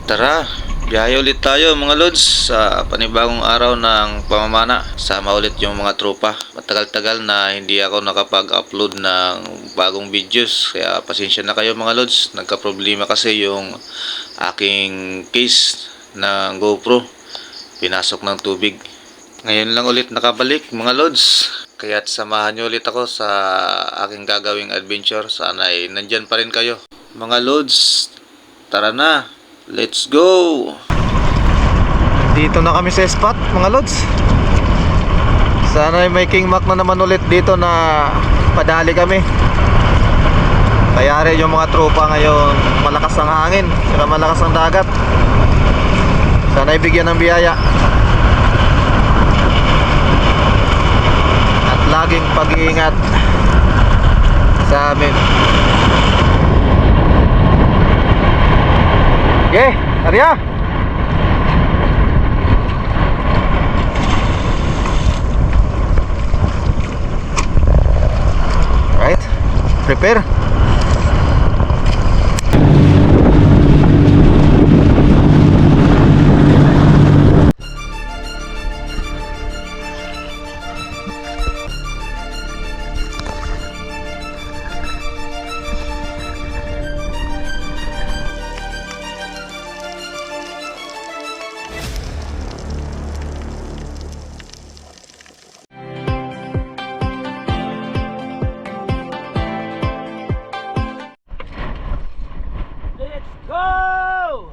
Tara, biyahe ulit tayo mga lods sa panibagong araw ng pamamana. Sama ulit yung mga tropa. Matagal-tagal na hindi ako nakapag-upload ng bagong videos. Kaya pasensya na kayo mga lods. Nagka-problema kasi yung aking case ng GoPro. Pinasok ng tubig. Ngayon lang ulit nakabalik mga lods. Kaya't samahan nyo ulit ako sa aking gagawing adventure. Sana ay nandyan pa rin kayo. Mga lods, tara na! Let's go! Dito na kami sa spot mga lods. Sana may King Mac na naman ulit dito na padali kami. Kaya rin yung mga tropa ngayon, malakas ang hangin, saka malakas ang dagat. Sana ibigyan ng biyaya. At laging pag-iingat sa amin. Okay, Arya. Right, prepare. Go!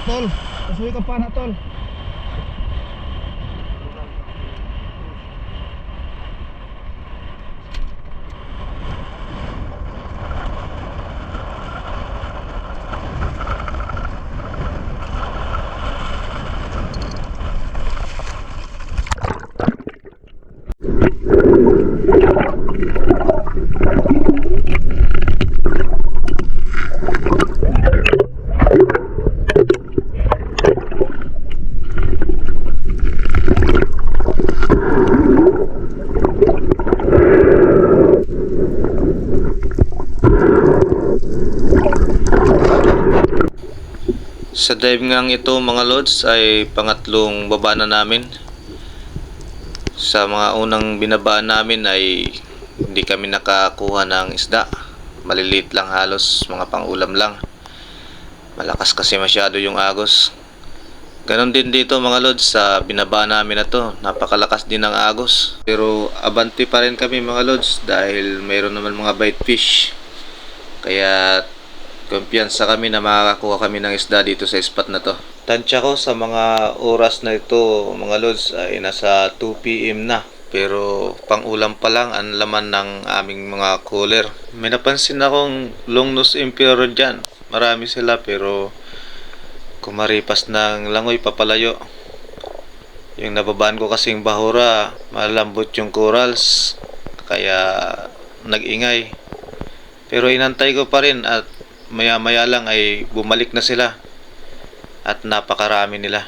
Tol, pasuwi ka pa na tol. Sa dive ngang ito mga lods ay pangatlong baba na namin. Sa mga unang binabaan namin ay hindi kami nakakuha ng isda. Maliliit lang, halos mga pangulam lang. Malakas kasi masyado yung agos. Ganon din dito mga lods sa binabaan namin na to. Napakalakas din ng agos. Pero abante pa rin kami mga lods dahil mayroon naman mga bite fish. Kaya kumpiyansa kami na makakakuha kami ng isda dito sa spot na to. Tansya ko sa mga oras na ito mga lods ay nasa 2 PM na. Pero pang ulam pa lang ang laman ng aming mga cooler. May napansin akong longnose emperor dyan. Marami sila pero kumaripas ng langoy papalayo. Yung nababaan ko kasing bahura, malambot yung corals. Kaya nag-ingay. Pero inantay ko pa rin at maya-maya lang ay bumalik na sila at napakarami nila.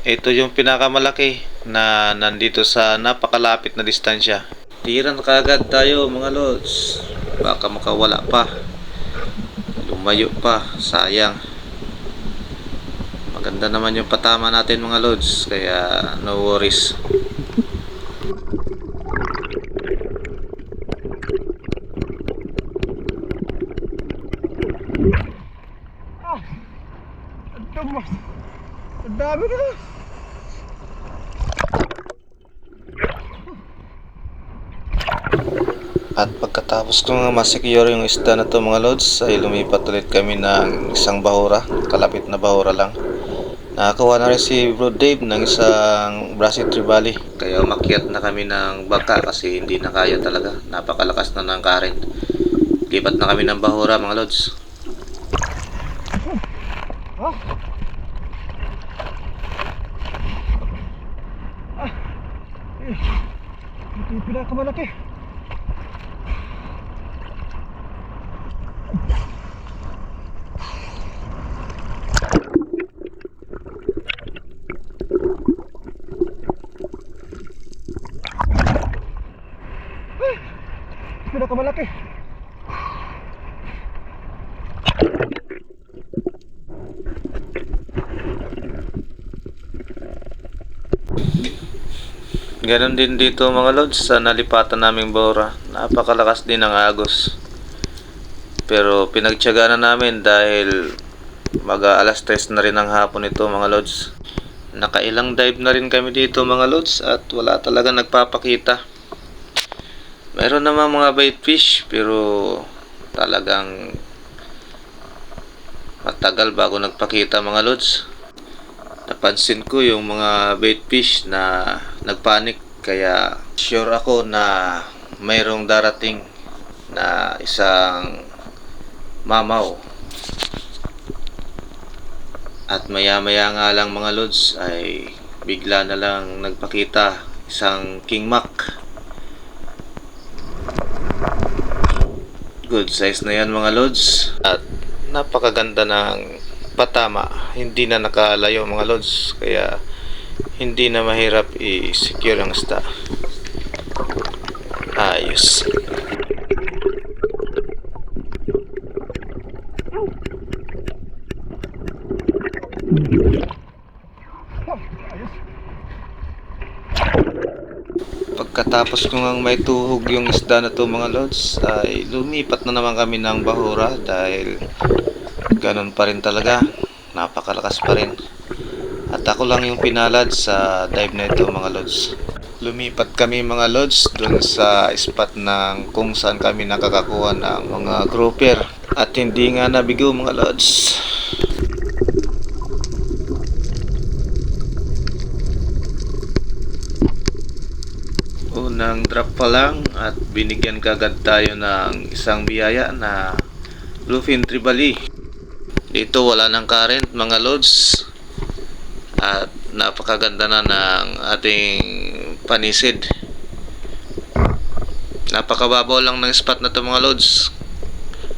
Ito yung pinakamalaki na nandito sa napakalapit na distansya. Tiran kagad tayo mga lods, baka makawala pa, lumayo pa, sayang. Maganda naman yung patama natin mga lods, kaya no worries. Ang dami na. At pagkatapos ko nga masecure yung isda na to mga lods ay lumipat ulit kami ng isang bahura, kalapit na bahura lang. Nakakuha na rin si Bro Dave ng isang Brasset Trevally. Kaya umakyat na kami ng bangka kasi hindi na kaya talaga, napakalakas na ng current. Lipat na kami ng bahura mga lods. Ito yung pinakamalaki. Pinakamalaki. Ganon din dito mga lods sa nalipatan naming bora. Napakalakas din ng agos. Pero pinagtiyaga na namin dahil alas 3 na rin ng hapon ito mga lods. Nakailang dive na rin kami dito mga lods at wala talaga nagpapakita. Meron naman mga bait fish pero talagang matagal bago nagpakita mga lods. Napansin ko yung mga bait fish na nagpanik kaya sure ako na mayroong darating na isang mamaw. At maya maya nga lang mga lods ay bigla na lang nagpakita isang king mac. Good size na yan mga lods at napakaganda ng patama, hindi na nakalayo mga lods kaya hindi na mahirap i-secure ang isda. Ayos. Pagkatapos ko ngang may tuhog yung isda na to mga lods ay lumipat na naman kami ng bahura dahil ganun pa rin talaga, napakalakas pa rin at ako lang yung pinalad sa dive na ito mga lods. Lumipat kami mga lods dun sa spot ng kung saan kami nakakakuha ng mga grouper at hindi nga nabigo mga lods. Unang drop pa lang at binigyan kagad tayo ng isang biyaya na bluefin trevally. Dito wala ng current mga lods at napakaganda na ng ating panisid. Napakababaw lang ng spot na to mga lods.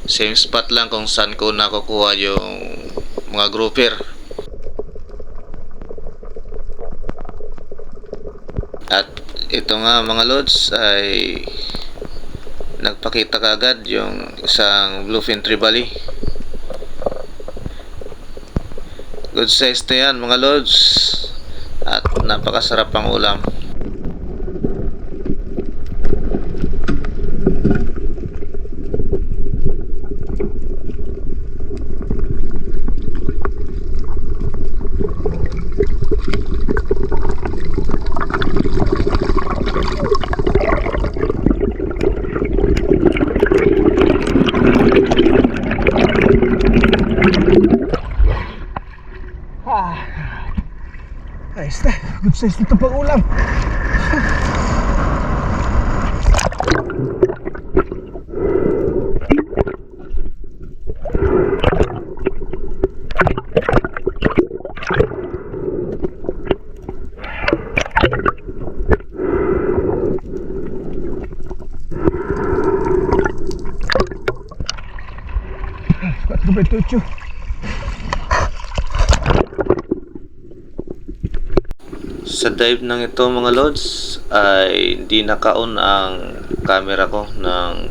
Same spot lang kung saan ko nakukuha yung mga grouper. At ito nga mga lods ay nagpakita kagad yung isang bluefin trevally. Good size na yan mga lods at napakasarap ang ulam. Ayos na, good size nito pang ulam. Betucho. Sa dive ng ito mga lods ay hindi naka-on ang camera ko nang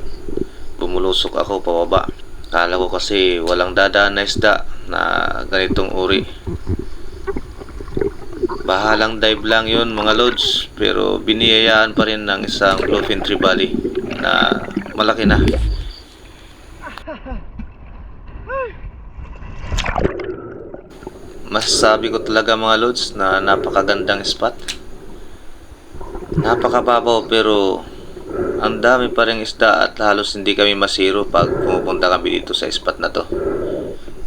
bumulusok ako pababa. Kala ko kasi walang dadaan na isda na ganitong uri. Bahalang dive lang yun mga lods pero biniyayaan pa rin ng isang bluefin trevally na malaki na. Masasabi ko talaga mga lods na napakagandang spot. Napakababaw pero ang dami pa rin isda at halos hindi kami masiro pag pumupunta kami dito sa spot na to.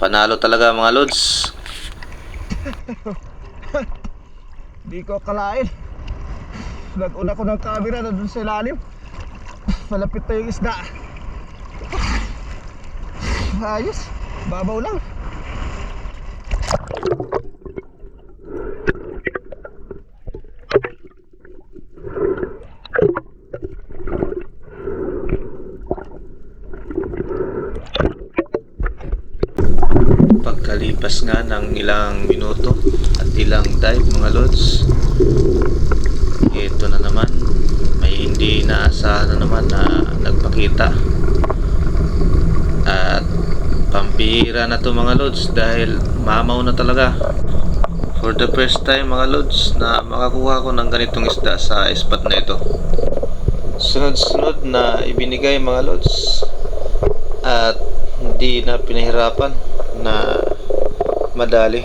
Panalo talaga mga lods. Di ko akalain. Nag-una ko ng camera na dun sa ilalim. Malapit na yung isda. Ayos, babaw lang. Makalipas nga ng ilang minuto at ilang dive mga lods, ito na naman, may hindi inaasahan na naman na nagpakita. At pampihira na to mga lods dahil mamaw na talaga. For the first time mga lods na makakuha ko ng ganitong isda sa spot na ito. Sunod-sunod na ibinigay mga lods at hindi na pinahirapan na madali.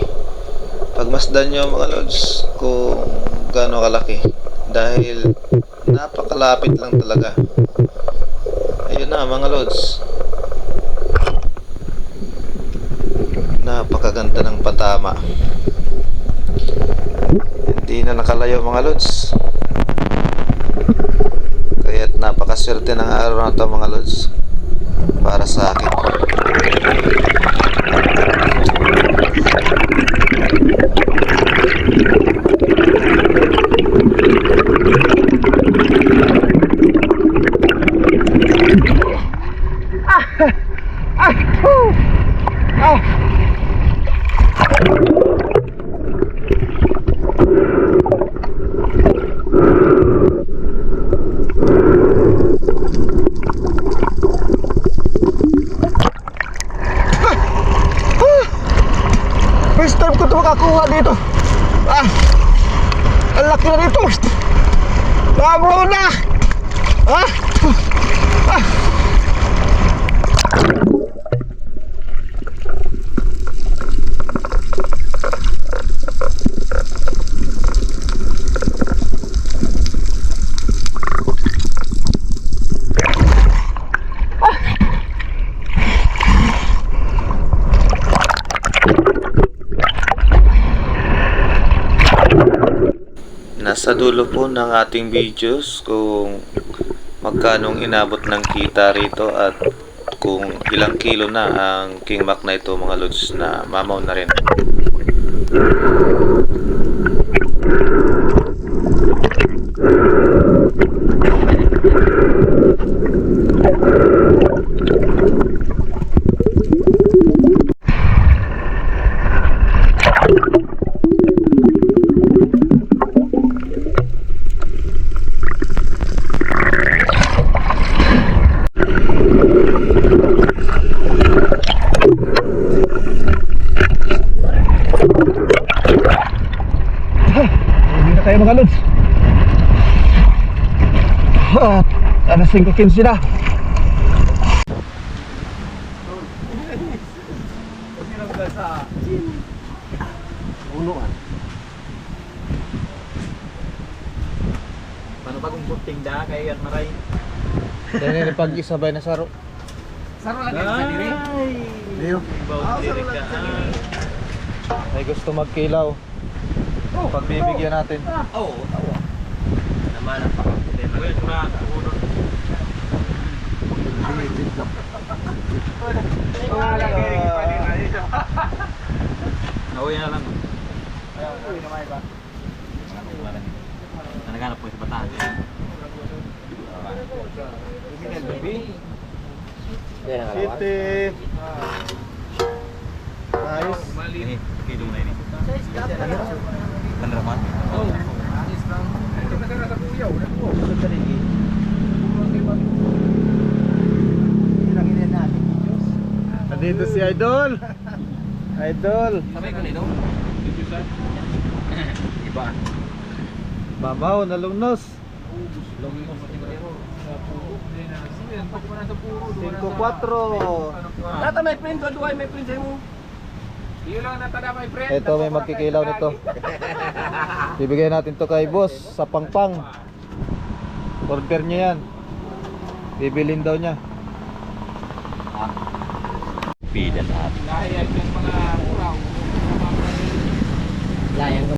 Pagmasdan nyo mga lods kung gaano kalaki dahil napakalapit lang talaga. Ayun na mga lods, napakaganda ng patama. Hindi na nakalayo mga lods, kaya't napakaswerte ng araw na ito mga lods para sa akin. First time ko ito makakuha dito. Ang laki na dito. Bago na. Nasa dulo po ng ating videos kung magkanong inabot ng kita rito at kung ilang kilo na ang king mac na ito mga lods na mamaw na rin. Hindi na kayo mga lods. Alas 5:15 na. Unuan. Paano ba kung kunting da kaya yan maray? Dahil pag isabay na saro. Saro lang sa diri. Diyo. Diri ka. Ay gusto magkilaw. Pagbibigyan natin. Oo, tawa. Naman ang pakaputi. Well, na uno. Nauwi na lang. Uwi na may ba? Nanaganap po sa Bataan. City. Ayos. Ini, kilo na ini. Tandraman? Oo. Nandito si Idol. Idol. Sabay ko nito. Iba. Mamaw, nalungnos. 5-4. Nata may print, duhay may print mo. Iyo lang natada may print. Ito may magkikilaw nito. Bibigyan natin to kay boss sa Pangpang. Order niya yan. Bibilin daw niya. Pida na. Layang